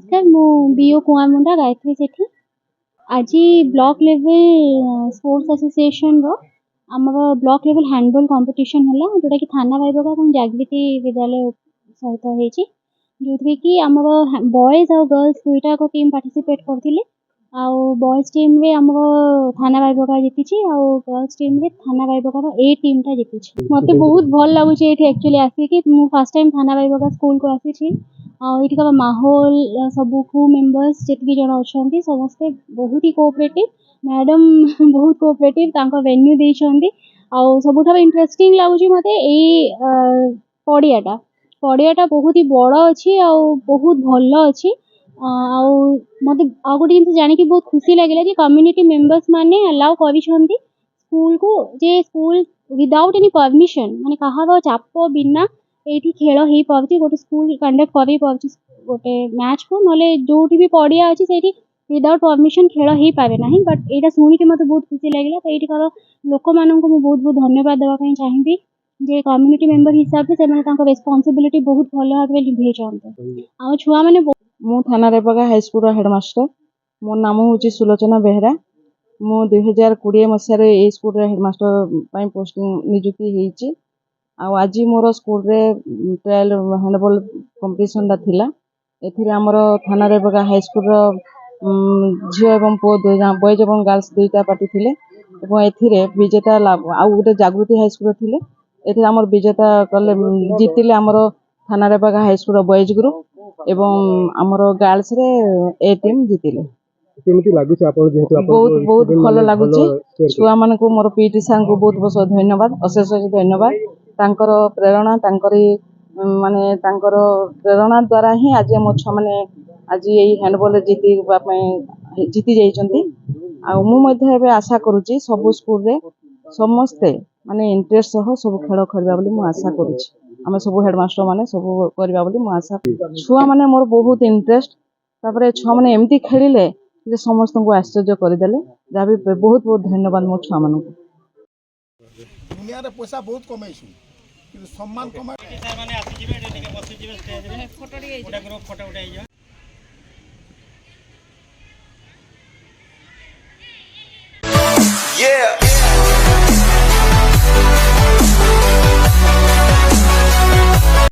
नमस्कार मु बीओ कुआमुंडा गायत्री सेठी आज ब्लॉक लेवल स्पोर्ट्स एसोसिएशन रो आमर ब्लॉक लेवल हैंडबॉल कंपटीशन है जोटा कि थाना भाईबगा और जागृति विद्यालय सहित होती जो कि आमर बॉयज और गर्ल्स दुईटा को टीम पार्टिसिपेट करथिले बॉयज टीम रे आमर थाना भाईबगा जीती गर्ल्स टीम रे थाना भाईबगा ए टीम टा जीती मते बहुत भल लागुच एक्चुअली आसिक मु फर्स्ट टाइम थाना भाईबगा स्कूल को आसी आठिकार माहौल सब क्रू मेम्बर्स जितकी जन अच्छा समस्ते बहुत ही कोऑपरेटिव मैडम बहुत कोऑपरेटिव वेन्यू देइछंती सबुठ इंटरेस्टिंग लगुच मत पड़ियाटा बहुत ही बड़ अच्छी बहुत भल अच्छी मत गोटे जिन जानिक बहुत खुशी लगे कि कम्युनिटी मेम्बर्स माने अलाउ कर स्कूल को जे स्कूल विदाउट एनी परमिशन माने कहा चाप बिना ये खेल हो पार्टी गोटे स्कूल कंडक्ट कर गोटे मैच को ना जो भी पड़िया अच्छी से विदाउट परमिशन खेल हो पारे ना बट यहाँ शुणिक मत बहुत खुशी लगे तो ये लोक मानक बहुत बहुत धन्यवाद देवाई चाहिए जे कम्युनिटी मेम्बर हिसाब से रेस्पॉन्सिबिलिटी बहुत भल भाव निभे छुआ मैंने मु थाना रेपगा हाईस्कूल हेडमास्टर मो नाम हूँ सुलोचना बेहरा मु 2020 मसीह ये स्कूल हेडमास्टर पोस्टिंग निजुक्ति होती आज मोर स्कूल रे ट्रायल हैंडबॉल कंपटीशन थिला एथिरे हमर थाना रेपगा हाईस्कूल झील एवं पुओ बॉयज एवं गर्ल्स दुईटा पार्टी थिले एवं एथिरे विजेता आउ गोटे जागृति हाईस्कूल थिले एथिरे हमर विजेता कले जीतिले हमर थाना रेपगा हाईस्कूल बॉयज ग्रुप एवं हमर गर्ल्स रे ए टीम जीतिले बहुत बहुत भल लगुच छुआ मान को मोर पीटी सार को बहुत बहुत धन्यवाद अशेष धन्यवाद तांकर प्रेरणा माने तांकर प्रेरणा द्वारा ही आज मो छुआ माने आज यही हैंडबॉल जीति जाइछंती आ आशा करुच्ची सब स्कूल रे समस्ते माने इंटरेस्ट सह सब खेल करबा बोली मु आशा करुच्ची आमे सब हेडमास्टर माने सब करबा बोली मु आशा छुआ माने मोर बहुत इंटरेस्ट तापरे छुआ माने एमती खेलिले जे समस्त को आश्चर्य करदेले जहाँ भी बहुत बहुत धन्यवाद मो छुआ मान दुनिया रे पैसा बहुत कमाइछु कि सम्मान कमाइ माने आसी जिवे एटिके बसी जिवे स्टेज रे फोटो रे गोटा ग्रुप फोटो उठाइ जा Yeah